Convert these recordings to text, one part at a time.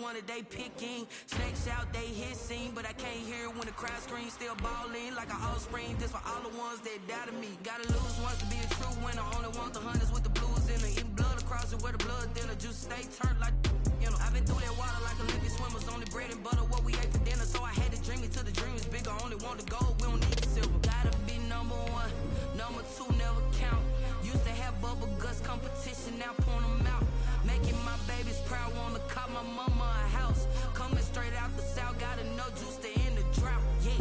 one that they picking. Snakes out, they hissing, but I can't hear when the crowd screams. Still balling like an offspring. This for all the ones that doubted me. Gotta lose once to be a true winner. Only want the hunters with the blues in it. Eating blood across it where the blood thinner. Juice stay turned like, you know. I've been through that water like Olympic swimmers. Only bread and butter what we ate for dinner. So I had to dream it till the dream is bigger. Only want the gold, we don't need the silver. Gotta be number one, number two never count. Used to have bubble guts competition, now point them out. Making my babies proud, wanna cop my mama a house. Coming straight out the south, gotta know juice to end the drought. Yeah,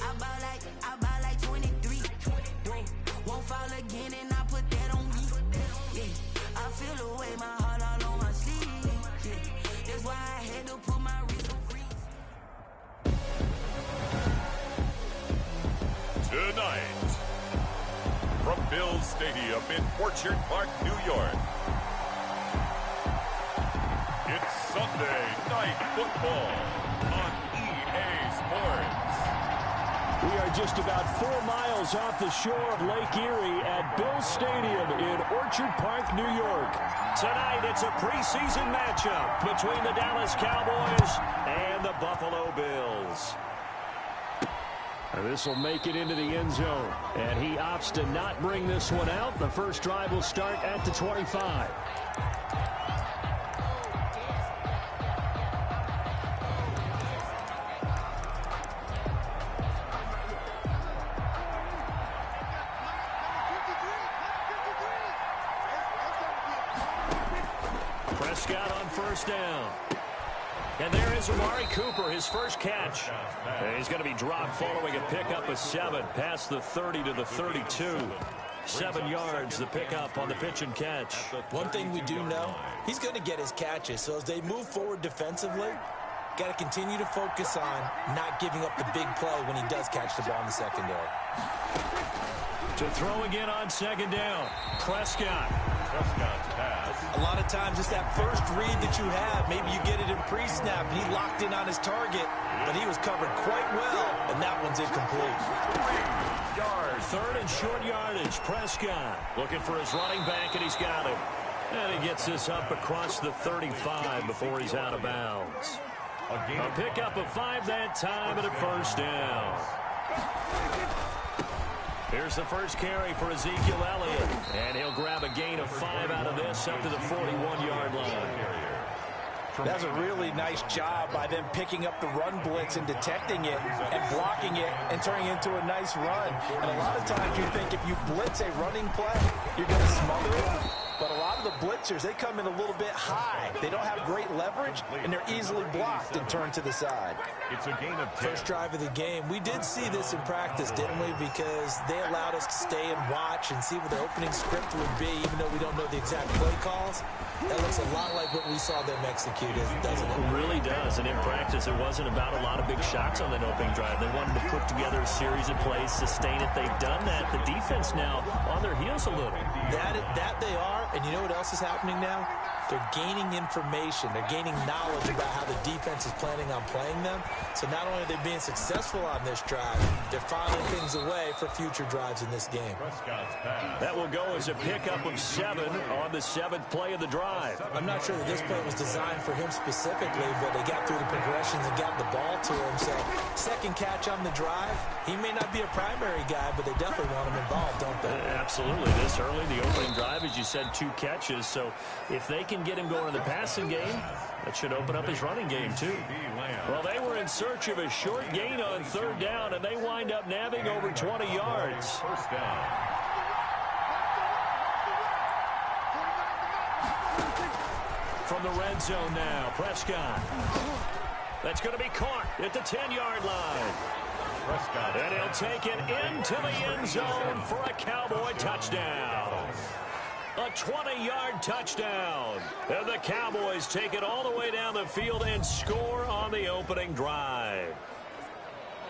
I buy like 23. Won't fall again, and I put that on me. Yeah, I feel the way, my heart all on my sleeve. Yeah, that's why I had to put my wrist on freeze. Tonight, from Skillz Stadium in Orchard Park, New York, it's Sunday Night Football on EA Sports. We are just about 4 miles off the shore of Lake Erie at Skillz Stadium in Orchard Park, New York. Tonight, it's a preseason matchup between the Dallas Cowboys and the Buffalo Bills. This will make it into the end zone, and he opts to not bring this one out. The first drive will start at the 25. Prescott on first down. And there is Amari Cooper, his first catch. And he's going to be dropped following a pickup of 7 past the 30 to the 32. 7 yards, the pickup on the pitch and catch. One thing we do know, he's going to get his catches. So as they move forward defensively, got to continue to focus on not giving up the big play when he does catch the ball in the secondary. To throw again on second down, Prescott. Prescott's pass. A lot of times it's that first read that you have. Maybe you get it in pre-snap, and he locked in on his target, but he was covered quite well, and that one's incomplete. 3 yards. Third and short yardage. Prescott looking for his running back, and he's got him. And he gets this up across the 35 before he's out of bounds. A pickup of 5 that time and a first down. Here's the first carry for Ezekiel Elliott. And he'll grab a gain of 5 out of this up to the 41-yard line. That's a really nice job by them picking up the run blitz and detecting it and blocking it and turning it into a nice run. And a lot of times you think if you blitz a running play, you're going to smother it. But a lot of the blitzers, they come in a little bit high. They don't have great leverage, and they're easily blocked and turned to the side. It's a gain of 10. First drive of the game. We did see this in practice, didn't we? Because they allowed us to stay and watch and see what the opening script would be, even though we don't know the exact play calls. That looks a lot like what we saw them execute, doesn't it? It really does. And in practice, it wasn't about a lot of big shots on that opening drive. They wanted to put together a series of plays, sustain it. They've done that. The defense now on their heels a little. That they are. And you know what else is happening now? They're gaining information. They're gaining knowledge about how the defense is planning on playing them. So not only are they being successful on this drive, they're filing things away for future drives in this game. That will go as a pickup of 7 on the 7th play of the drive. I'm not sure that this play was designed for him specifically, but they got through the progressions and got the ball to him. So second catch on the drive. He may not be a primary guy, but they definitely want him involved, don't they? Absolutely. This early, the opening drive, as you said, 2 catches. So if they can get him going in the passing game, that should open up his running game too. Well, they were in search of a short gain on third down, and they wind up nabbing over 20 yards. First down. From the red zone now, Prescott. That's going to be caught at the 10-yard line. Prescott. And he'll take it into the end zone for a Cowboy touchdown. A 20-yard touchdown. And the Cowboys take it all the way down the field and score on the opening drive.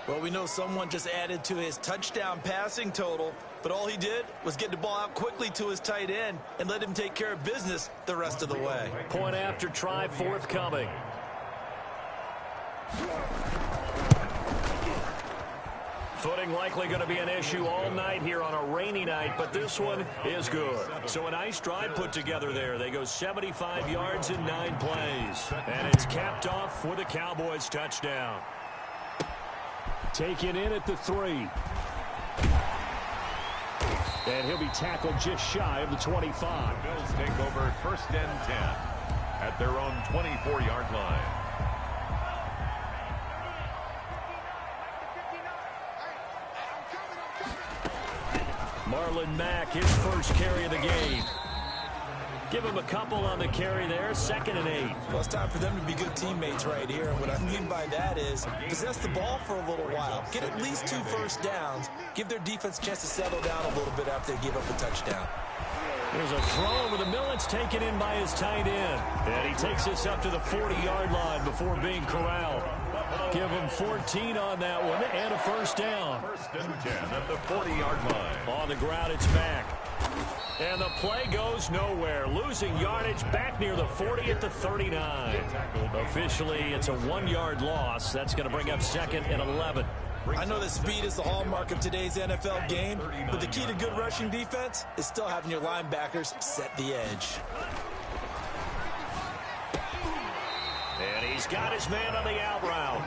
Well, we know someone just added to his touchdown passing total, but all he did was get the ball out quickly to his tight end and let him take care of business the rest of the way. Point after try forthcoming. Footing likely going to be an issue all night here on a rainy night, but this one is good. So a nice drive put together there. They go 75 yards in 9 plays. And it's capped off with a Cowboys touchdown. Taken in at the 3. And he'll be tackled just shy of the 25. The Bills take over 1st and 10 at their own 24-yard line. Marlon Mack, his first carry of the game. Give him a couple on the carry there, 2nd and 8. Well, it's time for them to be good teammates right here. And what I mean by that is possess the ball for a little while. Get at least 2 first downs. Give their defense a chance to settle down a little bit after they give up a touchdown. There's a throw over the middle. It's taken in by his tight end. And he takes this up to the 40-yard line before being corralled. Give him 14 on that one and a first down. 1st and 10 at the 40-yard line. On the ground, it's back. And the play goes nowhere. Losing yardage back near the 40 at the 39. Officially, it's a 1-yard loss. That's going to bring up 2nd and 11. I know that speed is the hallmark of today's NFL game, but the key to good rushing defense is still having your linebackers set the edge. And he's got his man on the out route.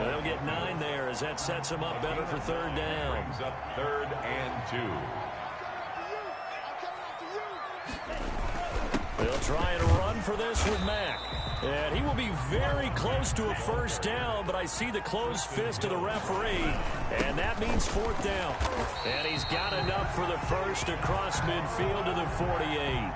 They'll get 9 there as that sets him up better for 3rd down. Brings up 3rd and 2. They'll try and run for this with Mack. And he will be very close to a first down, but I see the closed fist of the referee, and that means 4th down. And he's got enough for the first across midfield to the 48.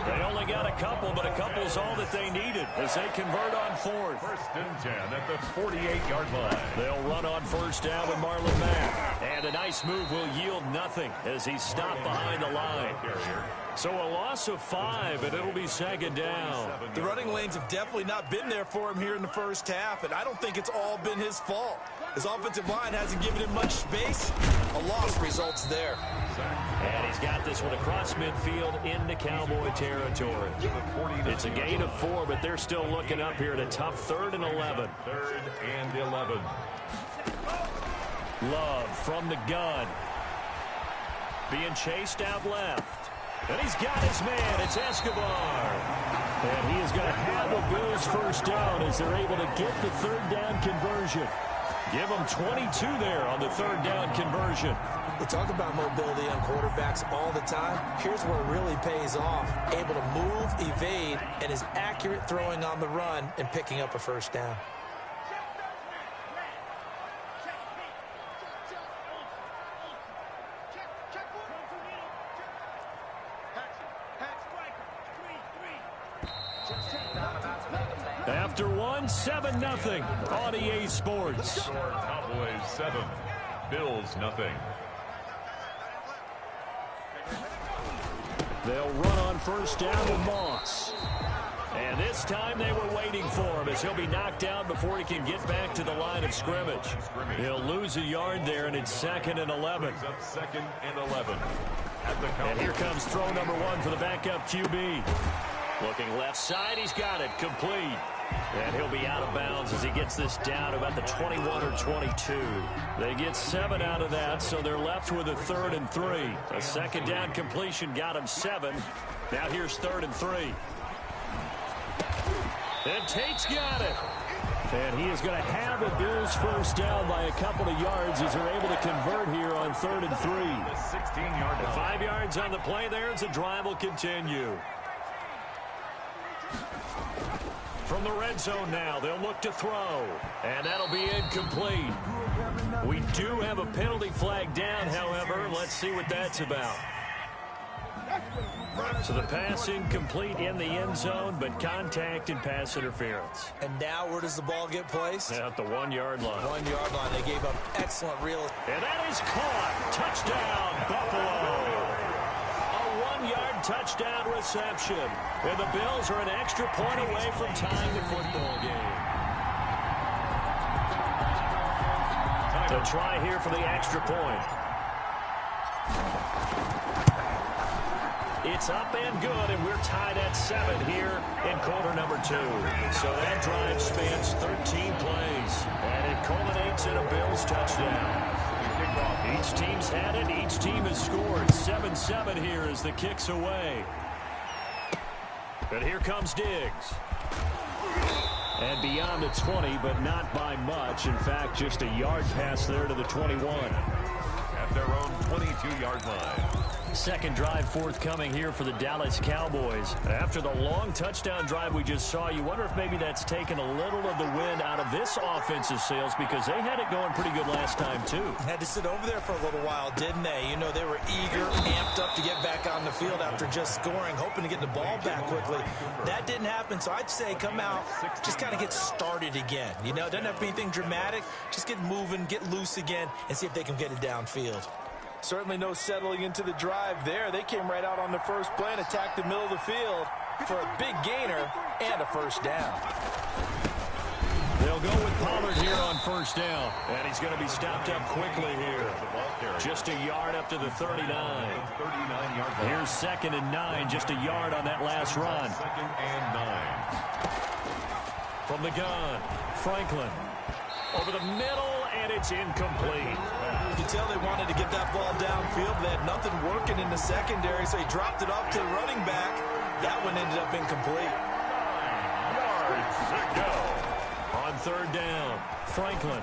They only got a couple, but a couple's all that they needed as they convert on 4th. 1st and 10 at the 48-yard line. They'll run on first down with Marlon Mack. And a nice move will yield nothing as he's stopped behind the line. So a loss of 5, and it'll be 2nd down. The running lanes have definitely not been there for him here in the first half, and I don't think it's all been his fault. His offensive line hasn't given him much space. A loss results there. And he's got this one across midfield into Cowboy territory. It's a gain of 4, but they're still looking up here at a tough 3rd and 11. 3rd and 11. Love from the gun. Being chased out left. And he's got his man. It's Escobar. And he is going to have a Bills first down as they're able to get the 3rd down conversion. Give them 22 there on the 3rd down conversion. We talk about mobility on quarterbacks all the time. Here's where it really pays off. Able to move, evade, and is accurate throwing on the run and picking up a first down. After 7-0 on EA Sports. Cowboys 7, Bills nothing. They'll run on first down with Moss. And this time they were waiting for him as he'll be knocked down before he can get back to the line of scrimmage. He'll lose a yard there, and it's 2nd and 11. 2nd and 11. And here comes throw number 1 for the backup QB. Looking left side, he's got it, complete. And he'll be out of bounds as he gets this down to about the 21 or 22. They get 7 out of that, so they're left with a 3rd and 3. A 2nd down completion got him 7. Now here's 3rd and 3. And Tate's got it. And he is going to have a Bills first down by a couple of yards as they're able to convert here on 3rd and 3. 16-yard line. 5 yards on the play there as the drive will continue. From the red zone now, they'll look to throw. And that'll be incomplete. We do have a penalty flag down, however. Let's see what that's about. So the pass incomplete in the end zone, but contact and pass interference. And now where does the ball get placed? At the 1-yard line. 1-yard line. They gave up excellent real. And that is caught. Touchdown, Buffalo. A 1-yard touchdown reception. And the Bills are an extra point away from tying the football game. To try here for the extra point. It's up and good, and we're tied at 7 here in quarter number 2. So that drive spans 13 plays, and it culminates in a Bills touchdown. Each team's had it. Each team has scored. 7-7 here as the kick's away. But here comes Diggs. And beyond the 20, but not by much. In fact, just a yard pass there to the 21. At their own 22-yard line. Second drive forthcoming here for the Dallas Cowboys. After the long touchdown drive we just saw, you wonder if maybe that's taken a little of the wind out of this offensive sails, because they had it going pretty good last time too. Had to sit over there for a little while, didn't they? You know, they were eager, amped up to get back on the field after just scoring, hoping to get the ball back quickly. That didn't happen, so I'd say come out, just kind of get started again. You know, it doesn't have to be anything dramatic. Just get moving, get loose again, and see if they can get it downfield. Certainly no settling into the drive there. They came right out on the first play and attacked the middle of the field for a big gainer and a first down. They'll go with Pollard here on first down. And he's going to be stopped up quickly here. Just a yard up to the 39. Here's 2nd and 9. Just a yard on that last run. 2nd and 9. From the gun, Franklin. Over the middle, and it's incomplete. You can tell they wanted to get that ball downfield. They had nothing working in the secondary, so he dropped it off to the running back. That one ended up incomplete. 9 yards to go. On third down, Franklin.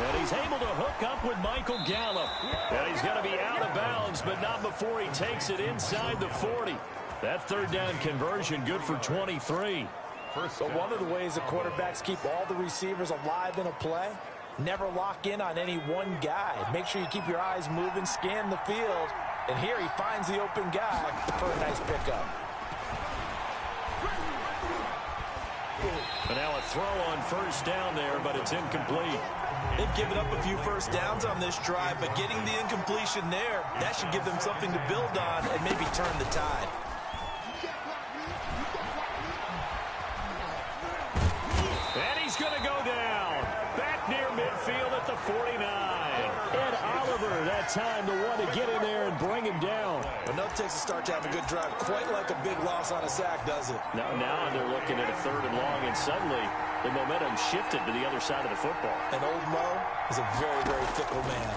And he's able to hook up with Michael Gallup. And he's going to be out of bounds, but not before he takes it inside the 40. That third down conversion good for 23. So one of the ways the quarterbacks keep all the receivers alive in a play, never lock in on any one guy. Make sure you keep your eyes moving, scan the field, and here he finds the open guy for a nice pickup. And now a throw on first down there, but it's incomplete. They've given up a few first downs on this drive, but getting the incompletion there, that should give them something to build on and maybe turn the tide. And he's going to go down. Back near midfield at the 49. Ed Oliver, that time, the one to get in there and bring him down. Enough takes a start to have a good drive. Quite like a big loss on a sack, does it? Now they're looking at a 3rd and long, and suddenly the momentum shifted to the other side of the football. And old Mo is a very, very fickle man.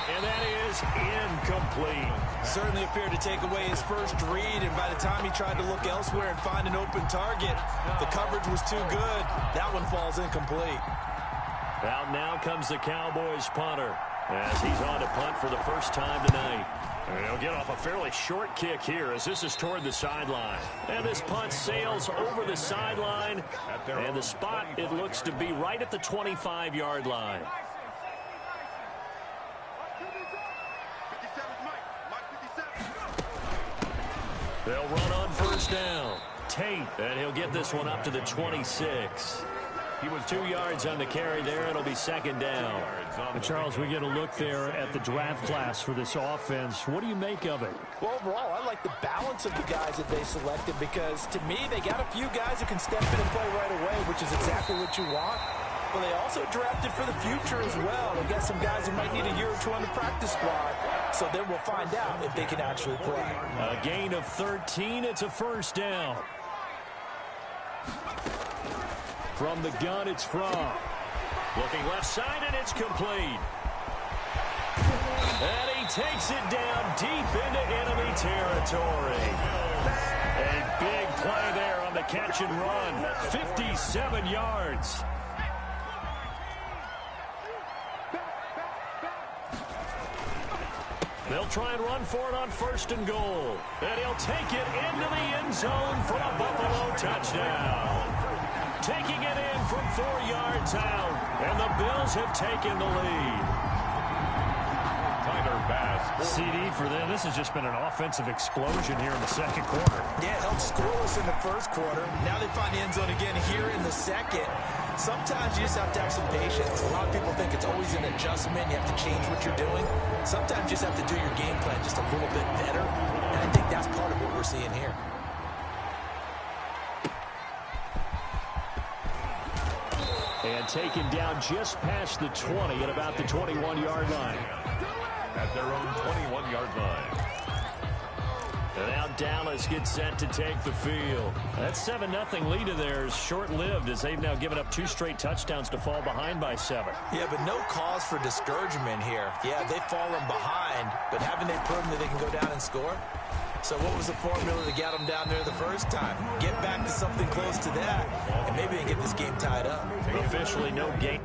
And that is incomplete. Certainly appeared to take away his first read, and by the time he tried to look elsewhere and find an open target, the coverage was too good. That one falls incomplete. Out now comes the Cowboys punter as he's on to punt for the first time tonight. And he'll get off a fairly short kick here as this is toward the sideline. And this punt sails over the sideline, and the spot, it looks to be right at the 25-yard line. They'll run on first down. Tate, and he'll get this one up to the 26. He was 2 yards on the carry there. It'll be 2nd down. And Charles, we get a look there at the draft class for this offense. What do you make of it? Well, overall, I like the balance of the guys that they selected, because to me, they got a few guys who can step in and play right away, which is exactly what you want. But they also drafted for the future as well. They got some guys who might need a year or two on the practice squad. So then we'll find out if they can actually play. A gain of 13. It's a first down. From the gun, it's From. Looking left side, and it's complete. And he takes it down deep into enemy territory. A big play there on the catch and run. 57 yards. They'll try and run for it on 1st and goal. And he'll take it into the end zone for a Buffalo touchdown. Taking it in from 4 yards out. And the Bills have taken the lead. CD for them. This has just been an offensive explosion here in the 2nd quarter. Yeah, held scoreless in the 1st quarter. Now they find the end zone again here in the 2nd. Sometimes you just have to have some patience. A lot of people think it's always an adjustment. You have to change what you're doing. Sometimes you just have to do your game plan just a little bit better. And I think that's part of what we're seeing here. And taken down just past the 20 at about the 21-yard line. At their own 21-yard line. And now Dallas gets set to take the field. That 7-0 lead of theirs short-lived as they've now given up 2 straight touchdowns to fall behind by 7. Yeah, but no cause for discouragement here. Yeah, they've fallen behind, but haven't they proven that they can go down and score? So what was the formula to get them down there the first time? Get back to something close to that, and maybe they get this game tied up. Officially no game.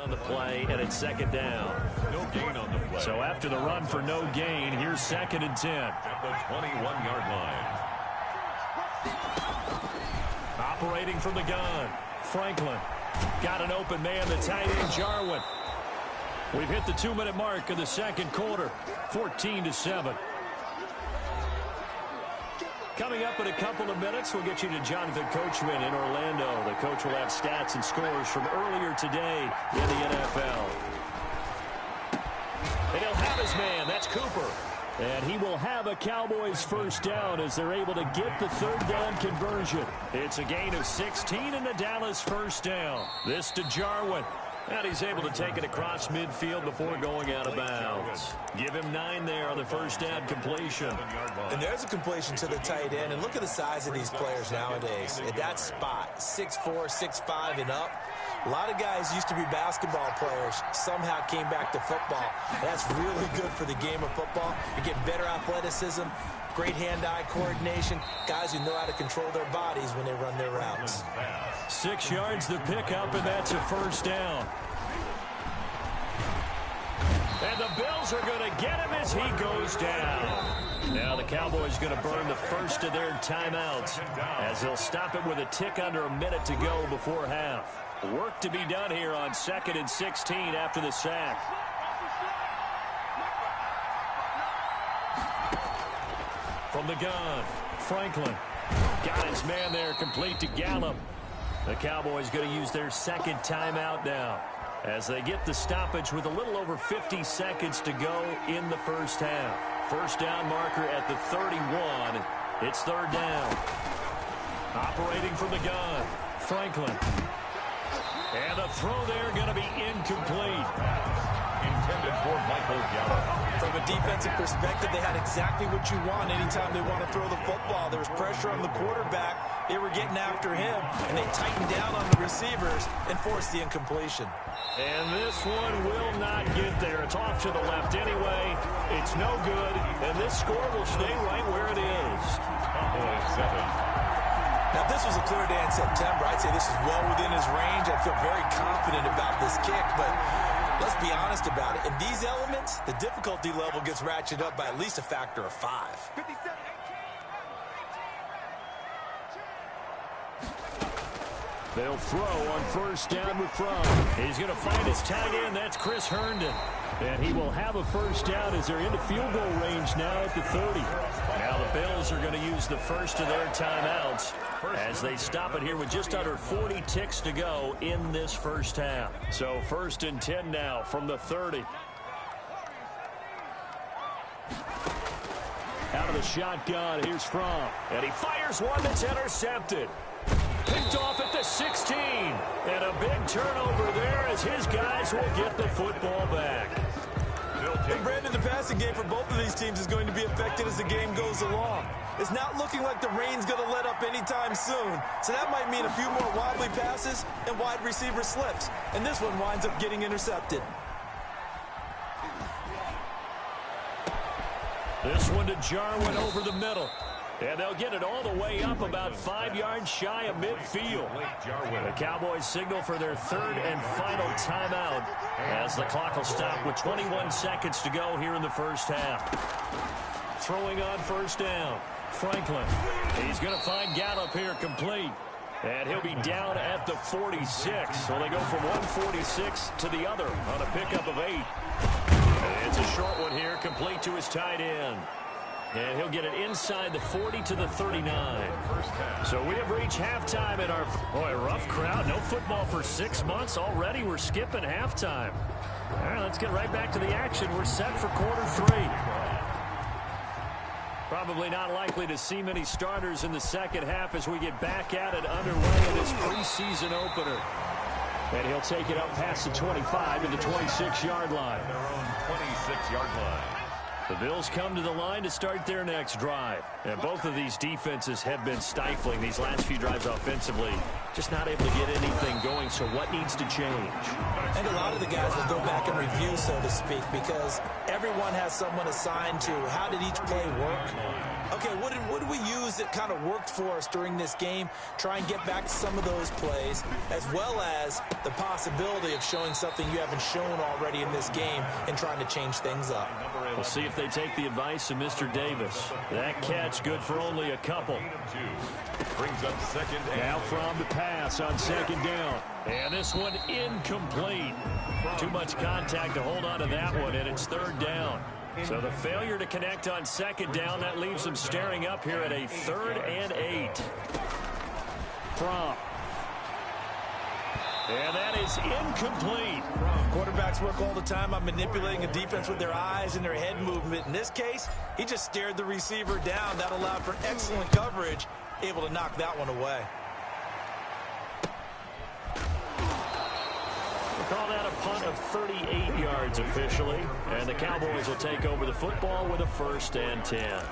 On the play, and it's second down. No gain on the play. So after the run for no gain, here's 2nd and 10. At the 21-yard line. Operating from the gun, Franklin. Got an open man, the tight end, Jarwin. We've hit the 2-minute mark in the second quarter, 14-7. Coming up in a couple of minutes, we'll get you to Jonathan Coachman in Orlando. The coach will have stats and scores from earlier today in the NFL. And he'll have his man. That's Cooper. And he will have a Cowboys first down as they're able to get the 3rd down conversion. It's a gain of 16 and the Dallas first down. This to Jarwin. And he's able to take it across midfield before going out of bounds. Give him 9 there on the first down completion. And there's a completion to the tight end. And look at the size of these players nowadays. At that spot, 6'4", 6'5", and up. A lot of guys used to be basketball players, somehow came back to football. That's really good for the game of football. You get better athleticism, great hand-eye coordination, guys who know how to control their bodies when they run their routes. 6 yards the pickup, and that's a first down. And the Bills are going to get him as he goes down. Now the Cowboys going to burn the first of their timeouts as they'll stop it with a tick under a minute to go before half. Work to be done here on 2nd and 16 after the sack. From the gun, Franklin. Got his man there, complete to Gallup. The Cowboys going to use their 2nd timeout now as they get the stoppage with a little over 50 seconds to go in the first half. First down marker at the 31. It's 3rd down. Operating from the gun, Franklin. And the throw there going to be incomplete. Intended for Michael Gallup. From a defensive perspective, they had exactly what you want anytime they want to throw the football. There was pressure on the quarterback. They were getting after him, and they tightened down on the receivers and forced the incompletion. And this one will not get there. It's off to the left anyway. It's no good, and this score will stay right where it is. Cowboys 7. Now, if this was a clear day in September, I'd say this is well within his range. I feel very confident about this kick, but let's be honest about it. In these elements, the difficulty level gets ratcheted up by at least a factor of 5. They'll throw on first down with Fromm. He's going to find his tight end. That's Chris Herndon. And he will have a first down as they're into field goal range now at the 30. Now the Bills are going to use the first of their timeouts as they stop it here with just under 40 ticks to go in this first half. So 1st and 10 now from the 30. Out of the shotgun, here's Fromm. And he fires one that's intercepted. Picked off at the 16. And a big turnover there as his guys will get the football back. And Brandon, the passing game for both of these teams is going to be affected as the game goes along. It's not looking like the rain's going to let up anytime soon. So that might mean a few more wobbly passes and wide receiver slips. And this one winds up getting intercepted. This one to Jarwin over the middle. And they'll get it all the way up about 5 yards shy of midfield. The Cowboys signal for their 3rd and final timeout as the clock will stop with 21 seconds to go here in the first half. Throwing on first down, Franklin. He's going to find Gallup here complete. And he'll be down at the 46. So they go from 146 to the other on a pickup of 8. And it's a short one here, complete to his tight end. And he'll get it inside the 40 to the 39. So we have reached halftime in our... Boy, rough crowd. No football for 6 months. Already we're skipping halftime. All right, let's get right back to the action. We're set for quarter 3. Probably not likely to see many starters in the second half as we get back at it underway in this preseason opener. And he'll take it up past the 25 to the 26-yard line. Their own 26-yard line. The Bills come to the line to start their next drive. And both of these defenses have been stifling these last few drives offensively. Just not able to get anything going, so what needs to change? And a lot of the guys will go back and review, so to speak, because everyone has someone assigned to how did each play work. Okay, what did we use that kind of worked for us during this game? Try and get back to some of those plays, as well as the possibility of showing something you haven't shown already in this game and trying to change things up. We'll see if they take the advice of Mr. Davis. That catch good for only a couple. Brings up second. Now from the pass on second down. And this one incomplete. Too much contact to hold on to that one, and it's 3rd down. So the failure to connect on second down, that leaves them staring up here at a 3rd and 8. Fromm. And that is incomplete. Quarterbacks work all the time on manipulating a defense with their eyes and their head movement. In this case, he just stared the receiver down. That allowed for excellent coverage, able to knock that one away. Call that a punt of 38 yards officially. And the Cowboys will take over the football with a 1st and 10.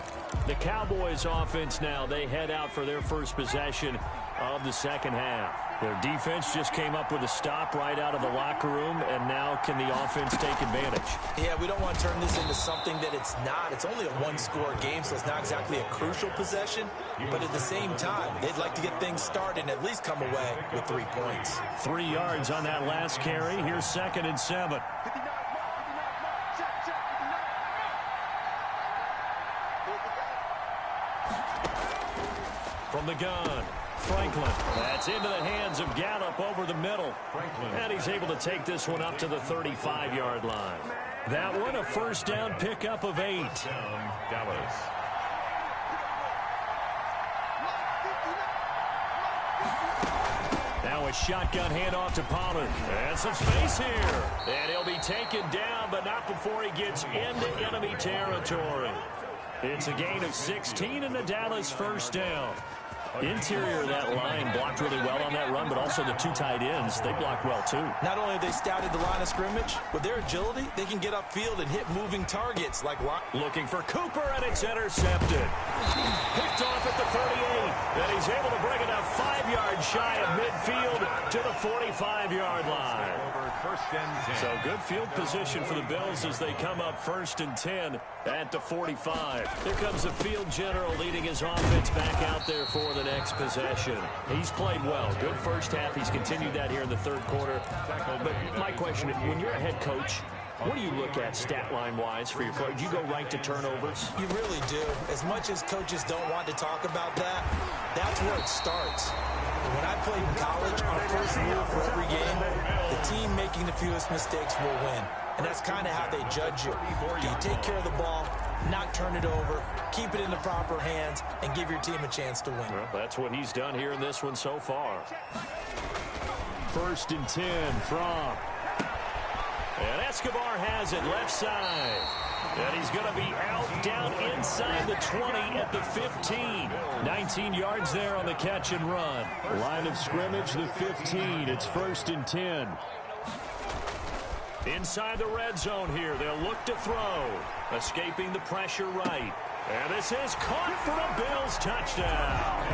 The Cowboys offense now, they head out for their first possession of the second half. Their defense just came up with a stop right out of the locker room, and now can the offense take advantage? Yeah, we don't want to turn this into something that it's not. It's only a one-score game, so it's not exactly a crucial possession. But at the same time, they'd like to get things started and at least come away with 3 points. 3 yards on that last carry. Here's 2nd and 7. From the gun, Franklin. That's into the hands of Gallup over the middle. And he's able to take this one up to the 35-yard line. That one a 1st down pickup of 8. Dallas. Now a shotgun handoff to Pollard. And some space here. And he'll be taken down, but not before he gets into enemy territory. It's a gain of 16 and the Dallas 1st down. Interior of that line blocked really well on that run, but also the 2 tight ends, they blocked well too. Not only have they scouted the line of scrimmage, with their agility, they can get upfield and hit moving targets like looking for Cooper, and it's intercepted. Picked off at the 38, and he's able to bring it up 5 yards shy of midfield to the 45-yard line. So good field position for the Bills as they come up 1st and 10 at the 45. Here comes the field general leading his offense back out there for the next possession. He's played well. Good first half. He's continued that here in the 3rd quarter. But my question, when you're a head coach, what do you look at stat line-wise for your coach? Do you go right to turnovers? You really do. As much as coaches don't want to talk about that, that's where it starts. When I played in college, our first rule for every game, the team making the fewest mistakes will win. And that's kind of how they judge you. Do you take care of the ball, not turn it over, keep it in the proper hands, and give your team a chance to win? Well, that's what he's done here in this one so far. 1st and 10 from. And Escobar has it left side. And he's going to be out down inside the 20 at the 15. 19 yards there on the catch and run. Line of scrimmage, the 15. It's 1st and 10. Inside the red zone here. They'll look to throw. Escaping the pressure right. And this is caught for a Bills touchdown.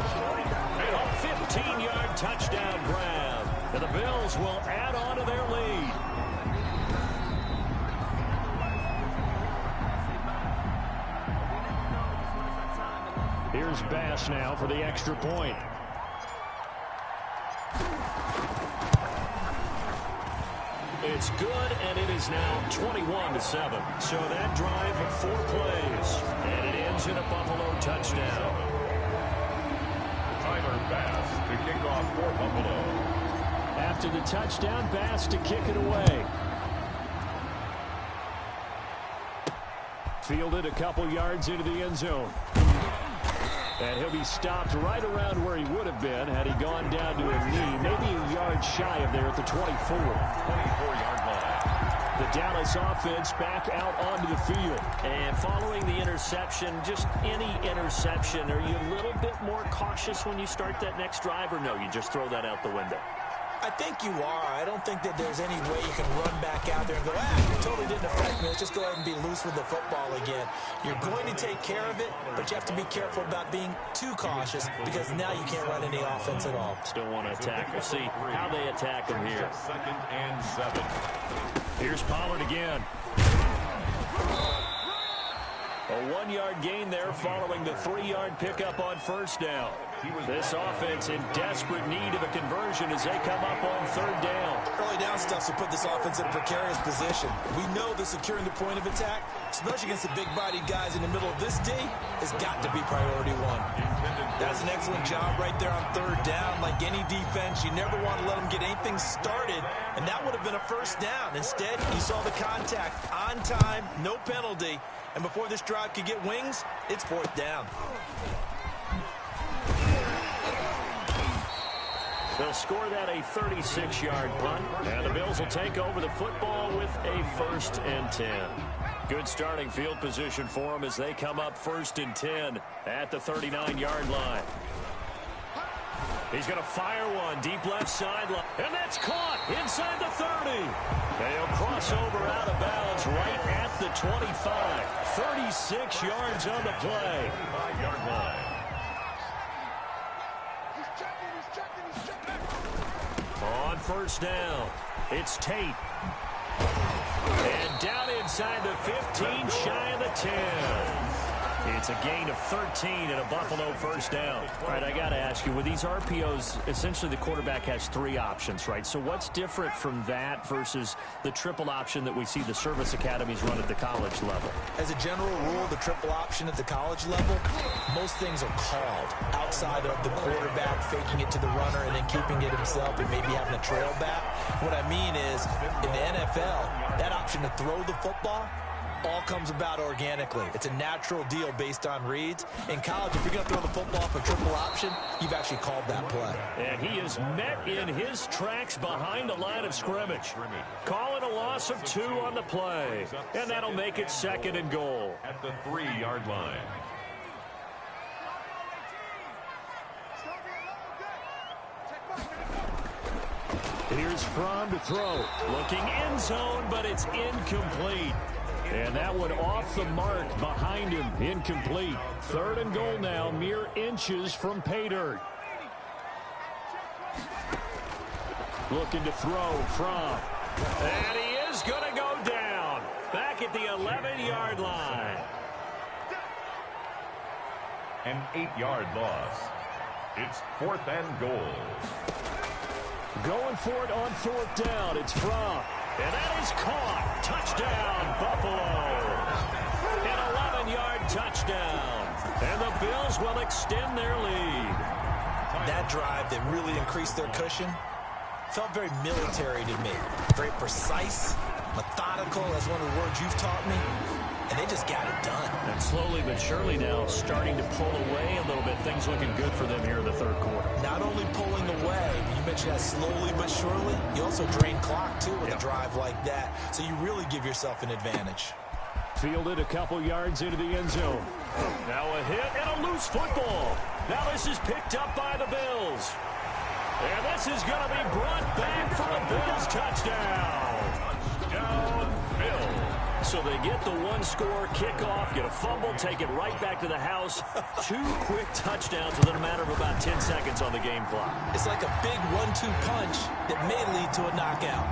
A 15-yard touchdown grab. And the Bills will add on to their lead. Here's Bass now for the extra point. It's good, and it is now 21-7. So that drive of 4 plays, and it ends in a Buffalo touchdown. Tyler Bass to kick off for Buffalo. After the touchdown, Bass to kick it away. Fielded a couple yards into the end zone. And he'll be stopped right around where he would have been had he gone down to a knee, maybe a yard shy of there at the 24. 24-yard line. The Dallas offense back out onto the field. And following the interception, just any interception, are you a little bit more cautious when you start that next drive, or no, you just throw that out the window? I think you are. I don't think that there's any way you can run back out there and go, it totally didn't affect me. Let's just go ahead and be loose with the football again. You're going to take care of it, but you have to be careful about being too cautious because now you can't run any offense at all. Still want to attack. We'll see how they attack him here. 2nd and 7. Here's Pollard again. A 1-yard gain there following the 3-yard pickup on 1st down. This offense in desperate need of a conversion as they come up on 3rd down. Early down stuff will put this offense in a precarious position. We know that securing the point of attack, especially against the big-bodied guys in the middle of this D, has got to be priority 1. That's an excellent job right there on 3rd down. Like any defense, you never want to let them get anything started, and that would have been a 1st down. Instead, you saw the contact on time, no penalty, and before this drive could get wings, it's 4th down. They'll score that a 36-yard punt, and the Bills will take over the football with a 1st and 10. Good starting field position for them as they come up 1st and 10 at the 39-yard line. He's going to fire one deep left sideline, and that's caught inside the 30. They'll cross over out of bounds right at the 25. 36 yards on the play. 5-yard line. On 1st down, it's Tate. And down inside the 15, shy of the 10. It's a gain of 13 and a Buffalo 1st down. All right, I got to ask you, with these RPOs, essentially the quarterback has 3 options, right? So what's different from that versus the triple option that we see the service academies run at the college level? As a general rule, the triple option at the college level, most things are called outside of the quarterback faking it to the runner and then keeping it himself and maybe having a trail back. What I mean is, in the NFL, that option to throw the football all comes about organically. It's a natural deal based on reads. In college, if you're going to throw the football for triple option, you've actually called that play. And he is met in his tracks behind the line of scrimmage. Calling a loss of 2 on the play. And that'll make it 2nd and goal. At the 3-yard line. Here's Fromm to throw. Looking end zone, but it's incomplete. And that one off the mark behind him. Incomplete. 3rd and goal now, mere inches from pay dirt. Looking to throw from. And he is going to go down. Back at the 11-yard line. An 8-yard loss. It's 4th and goal. Going for it on 4th down. It's Fromm. And that is caught. Touchdown, Buffalo. An 11-yard touchdown. And the Bills will extend their lead. That drive that really increased their cushion felt very military to me. Very precise, methodical, that's one of the words you've taught me. And they just got it done. And slowly but surely now starting to pull away a little bit. Things looking good for them here in the third quarter. Not only pulling away, but you mentioned that slowly but surely. You also drain clock, too, with a drive like that. So you really give yourself an advantage. Fielded a couple yards into the end zone. Now a hit and a loose football. Now this is picked up by the Bills. And this is going to be brought back for a Bills touchdown. Touchdown, Bills. So they get the one-score kickoff, get a fumble, take it right back to the house. 2 quick touchdowns within a matter of about 10 seconds on the game clock. It's like a big 1-2 punch that may lead to a knockout.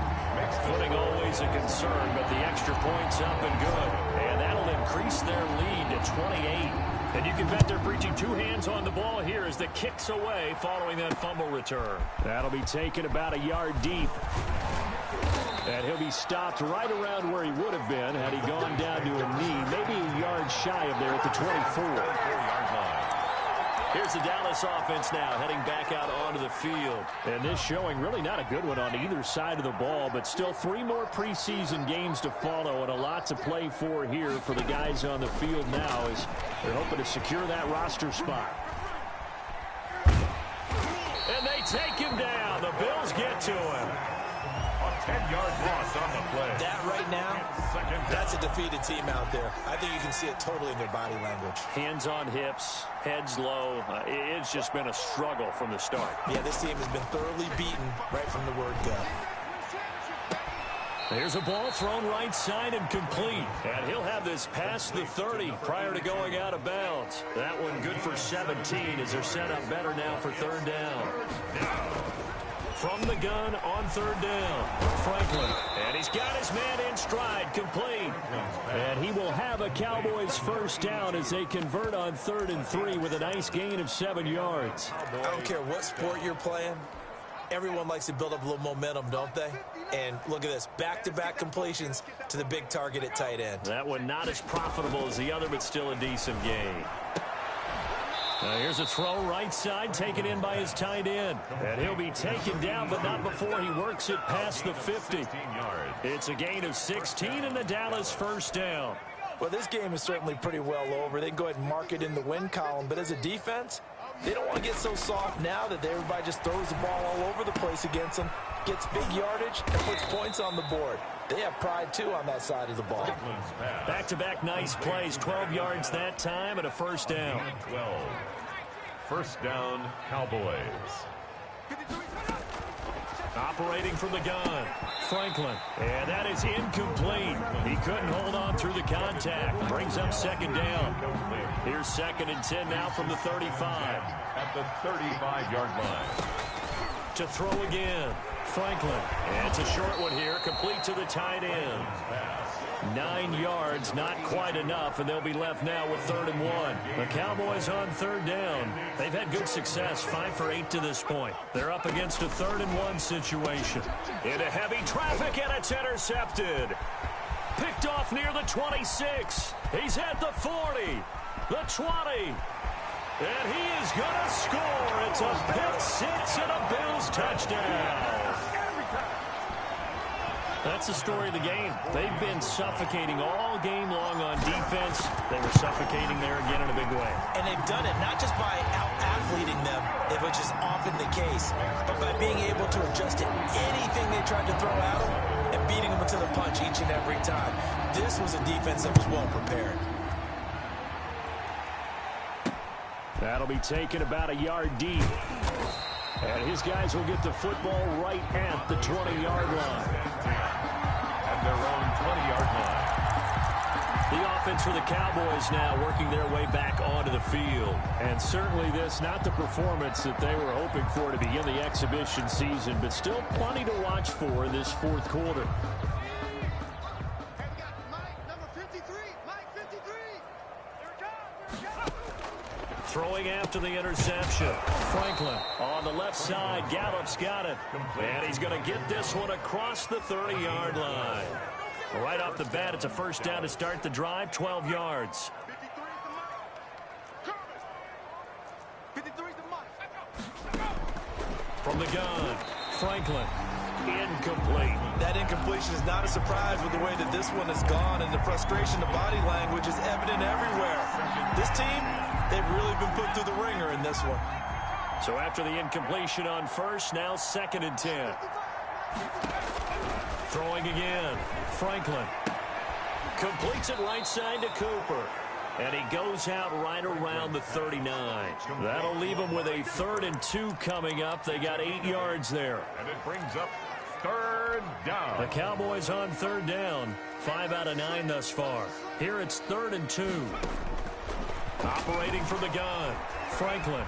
Footing always a concern, but the extra point's up and good. And that'll increase their lead to 28. And you can bet they're preaching 2 hands on the ball here as the kick's away following that fumble return. That'll be taken about a yard deep. And he'll be stopped right around where he would have been had he gone down to a knee, maybe a yard shy of there at the 24. Here's the Dallas offense now heading back out onto the field. And this showing really not a good one on either side of the ball, but still 3 more preseason games to follow and a lot to play for here for the guys on the field now as they're hoping to secure that roster spot. And they take him down. The Bills get to him. 10-yard loss on the play. That right now, that's a defeated team out there. I think you can see it totally in their body language. Hands on hips, heads low. It's just been a struggle from the start. Yeah, this team has been thoroughly beaten right from the word go. There's a ball thrown right side and complete. And he'll have this past the 30 prior to going out of bounds. That one good for 17 as they're set up better now for third down. From the gun on third down, Franklin. And he's got his man in stride, complete. And he will have a Cowboys first down as they convert on 3rd and 3 with a nice gain of 7 yards. I don't care what sport you're playing. Everyone likes to build up a little momentum, don't they? And look at this, back-to-back completions to the big target at tight end. That one not as profitable as the other, but still a decent gain. Now here's a throw right side taken in by his tight end. And he'll be taken down, but not before he works it past the 50. It's a gain of 16 and the Dallas first down. Well, this game is certainly pretty well over. They can go ahead and mark it in the win column. But as a defense, they don't want to get so soft now that everybody just throws the ball all over the place against them, gets big yardage, and puts points on the board. They have pride, too, on that side of the ball. Back-to-back nice plays, 12 yards that time and a first down. 12. First down, Cowboys. Operating from the gun, Franklin. And that is incomplete. He couldn't hold on through the contact. Brings up second down. Here's 2nd and 10 now from the 35. At the 35-yard line. To throw again, Franklin. And it's a short one here, complete to the tight end. 9 yards, not quite enough, and they'll be left now with 3rd and 1. The Cowboys on 3rd down. They've had good success, 5 for 8 to this point. They're up against a 3rd and 1 situation. Into heavy traffic, and it's intercepted. Picked off near the 26. He's at the 40, the 20. And he is going to score. It's a pick six and a Bills touchdown. That's the story of the game. They've been suffocating all game long on defense. They were suffocating there again in a big way. And they've done it not just by out-athleting them, which is often the case, but by being able to adjust to anything they tried to throw at them and beating them to the punch each and every time. This was a defense that was well prepared. That'll be taken about a yard deep. And his guys will get the football right at the 20-yard line. At their own 20-yard line. The offense for the Cowboys now working their way back onto the field. And certainly this, not the performance that they were hoping for to begin the exhibition season, but still plenty to watch for in this 4th quarter. Throwing after the interception. Franklin on the left side. Gallup's got it. And he's going to get this one across the 30-yard line. Right off the bat, it's a first down to start the drive, 12 yards. From the gun, Franklin. Incomplete. That incompletion is not a surprise with the way that this one has gone, and the frustration, the body language is evident everywhere. This team, they've really been put through the ringer in this one. So after the incompletion on first, now 2nd and 10. Throwing again, Franklin. Completes it right side to Cooper. And he goes out right around the 39. That'll leave him with a 3rd and 2 coming up. They got 8 yards there. And it brings up 3rd down. The Cowboys on 3rd down. 5 out of 9 thus far. Here it's 3rd and 2. Operating from the gun, Franklin.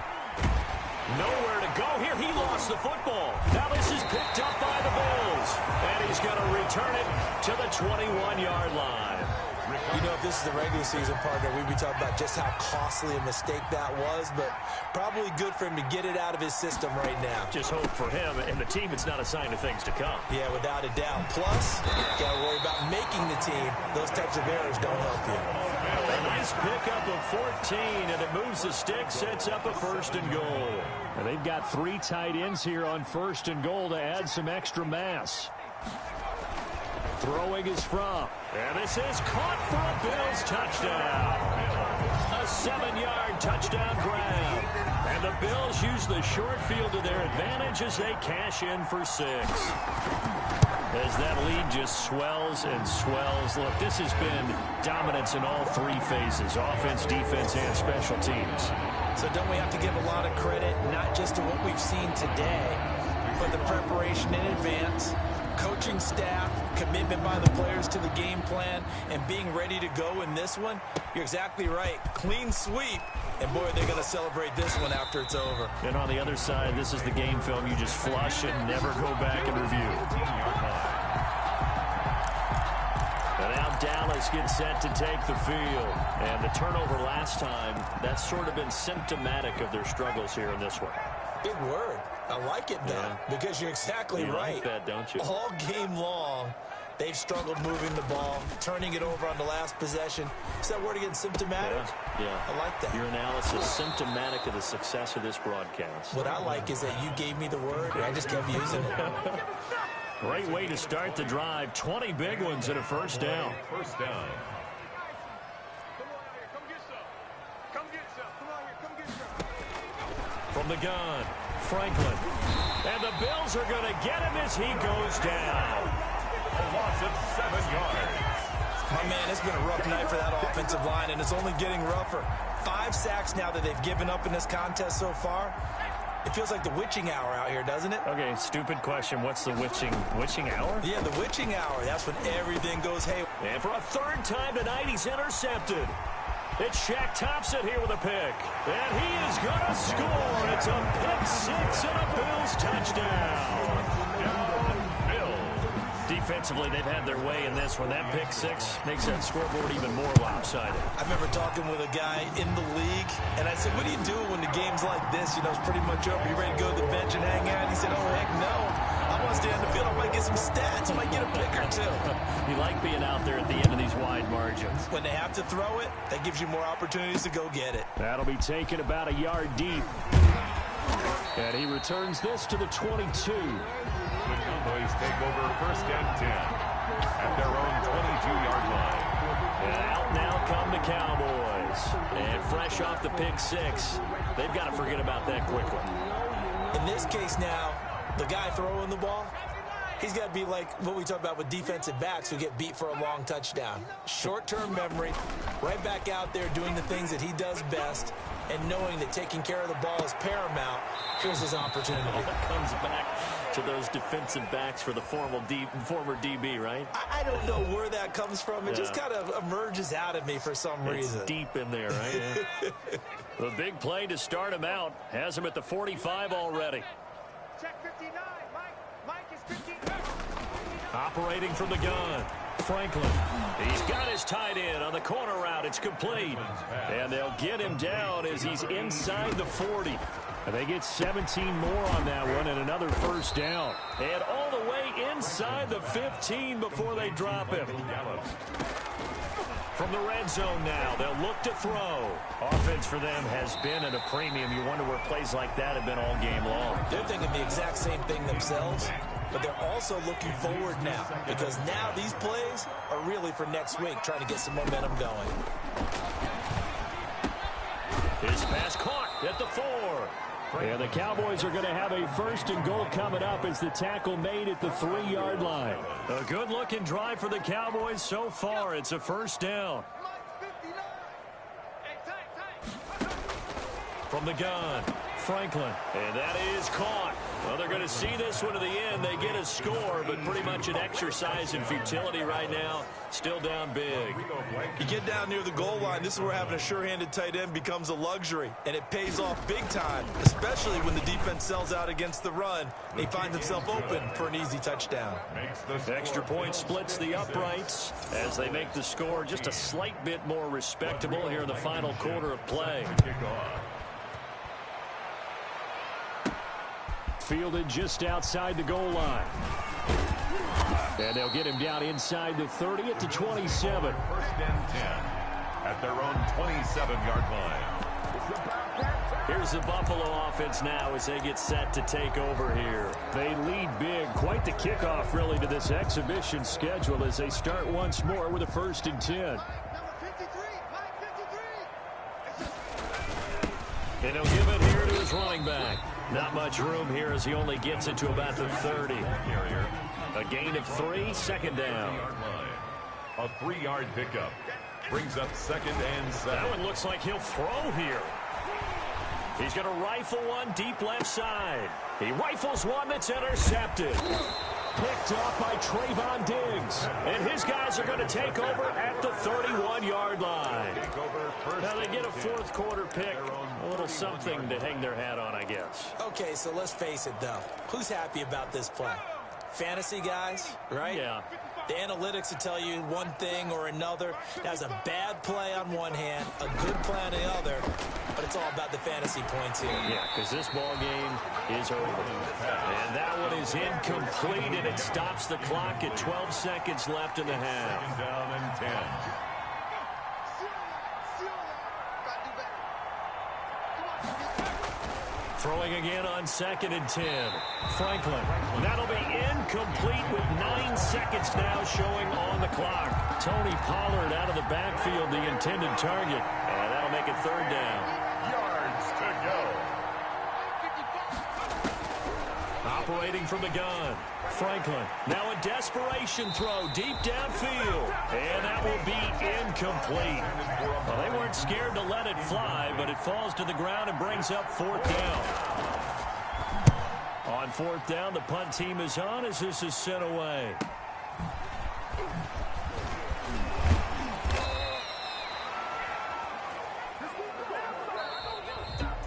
Nowhere to go here. He lost the football. Now this is picked up by the Bills. And he's going to return it to the 21-yard line. You know, if this is the regular season, partner, we'd be talking about just how costly a mistake that was, but probably good for him to get it out of his system right now. Just hope for him and the team it's not a sign of things to come. Yeah, without a doubt. Plus, got to worry about making the team. Those types of errors don't help you. A nice pickup of 14, and it moves the stick, sets up a 1st and goal. And they've got 3 tight ends here on 1st and goal to add some extra mass. Throwing is from, and this is caught for a Bills touchdown. A 7-yard touchdown grab. And the Bills use the short field to their advantage as they cash in for 6. As that lead just swells and swells. Look, this has been dominance in all 3 phases, offense, defense, and special teams. So don't we have to give a lot of credit, not just to what we've seen today, but the preparation in advance, coaching staff, commitment by the players to the game plan, and being ready to go in this one? You're exactly right. Clean sweep. And, boy, they're going to celebrate this one after it's over. And on the other side, this is the game film you just flush and never go back and review. And now Dallas gets set to take the field. And the turnover last time, that's sort of been symptomatic of their struggles here in this one. Big word. I like it, though, because you're exactly right. You like that, don't you? All game long, they've struggled moving the ball, turning it over on the last possession. Is that word again, symptomatic? Yeah. I like that. Your analysis symptomatic of the success of this broadcast. What I like is that you gave me the word, and I just kept using it. Great way to start the drive. 20 big ones and a 1st down. 1st down. From the gun, Franklin. And the Bills are going to get him as he goes down. A loss of 7 yards. My man, it's been a rough night for that offensive line, and it's only getting rougher. 5 sacks now that they've given up in this contest so far. It feels like the witching hour out here, doesn't it? Okay, stupid question. What's the witching hour? Yeah, the witching hour. That's when everything goes haywire. And for a 3rd time tonight, he's intercepted. It's Shaq Thompson here with a pick. And he is going to score. It's a pick 6 and a Bills touchdown. Defensively, they've had their way in this one. That pick 6 makes that scoreboard even more lopsided. I remember talking with a guy in the league, and I said, what do you do when the game's like this? You know, it's pretty much over. You ready to go to the bench and hang out? He said, oh, heck no. I want to stay on the field. I might get some stats. I might get a pick or 2. You like being out there at the end of these wide margins. When they have to throw it, that gives you more opportunities to go get it. That'll be taken about a yard deep. And he returns this to the 22. The Cowboys take over 1st and 10 at their own 22-yard line. And out now come the Cowboys. And fresh off the pick 6, they've got to forget about that quickly. In this case now, the guy throwing the ball, he's got to be like what we talk about with defensive backs who get beat for a long touchdown. Short-term memory, right back out there doing the things that he does best, and knowing that taking care of the ball is paramount. Here's his opportunity. Comes back to those defensive backs for the former DB, right? I don't know where that comes from. It just kind of emerges out of me for some reason. It's deep in there, right? The big play to start him out has him at the 45 already. Check 59. Mike is 59. Operating from the gun, Franklin. He's got his tight end on the corner route. It's complete. And they'll get him down as he's inside the 40. And they get 17 more on that one and another 1st down. And all the way inside the 15 before they drop him. From the red zone now, they'll look to throw. Offense for them has been at a premium. You wonder where plays like that have been all game long. They're thinking the exact same thing themselves, but they're also looking forward now because now these plays are really for next week, trying to get some momentum going. His pass caught at the 4. And the Cowboys are going to have a 1st and goal coming up as the tackle made at the 3-yard line. A good-looking drive for the Cowboys so far. It's a 1st down. From the gun, Franklin. And that is caught. Well, they're going to see this one to the end. They get a score, but pretty much an exercise in futility right now. Still down big. You get down near the goal line, this is where having a sure-handed tight end becomes a luxury, and it pays off big time, especially when the defense sells out against the run. He finds himself open for an easy touchdown. Extra point splits the uprights as they make the score just a slight bit more respectable here in the final quarter of play. Fielded just outside the goal line. And they'll get him down inside the 30 at the 27. 1st and 10 at their own 27-yard line. Here's the Buffalo offense now as they get set to take over here. They lead big. Quite the kickoff, really, to this exhibition schedule as they start once more with a 1st and 10. And he'll give it here to his running back. Not much room here as he only gets it to about the 30. A gain of 3, 2nd down. A 3-yard pickup brings up 2nd and 7. That one looks like he'll throw here. He's going to rifle one deep left side. He rifles one that's intercepted. Picked off by Trayvon Diggs. And his guys are going to take over at the 31-yard line. Now they get a 4th quarter pick. A little something to hang their hat on, I guess. Okay, so let's face it, though. Who's happy about this play? Fantasy guys, right? Yeah. The analytics will tell you one thing or another. That was a bad play on one hand, a good play on the other, but it's all about the fantasy points here. Yeah, because this ball game is over. And that one is incomplete, and it stops the clock at 12 seconds left in the half. 2nd down and 10. Throwing again on 2nd and 10. Franklin. That'll be incomplete with 9 seconds now showing on the clock. Tony Pollard out of the backfield, the intended target. And that'll make it 3rd down. Yards to go. Operating from the gun. Franklin. Now a desperation throw deep downfield. And that will be incomplete. Well, they weren't scared to let it fly, but it falls to the ground and brings up 4th down. On 4th down, the punt team is on as this is sent away.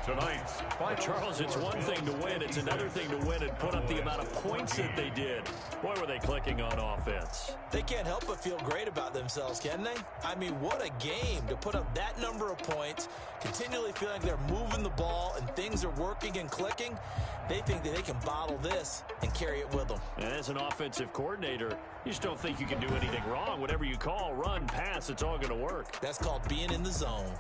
Tonight's Charles, it's one thing to win. It's another thing to win and put up the amount of points that they did. Boy, were they clicking on offense. They can't help but feel great about themselves, can they? I mean, what a game to put up that number of points, continually feeling they're moving the ball and things are working and clicking. They think that they can bottle this and carry it with them. And as an offensive coordinator, you just don't think you can do anything wrong. Whatever you call, run, pass, it's all going to work. That's called being in the zone.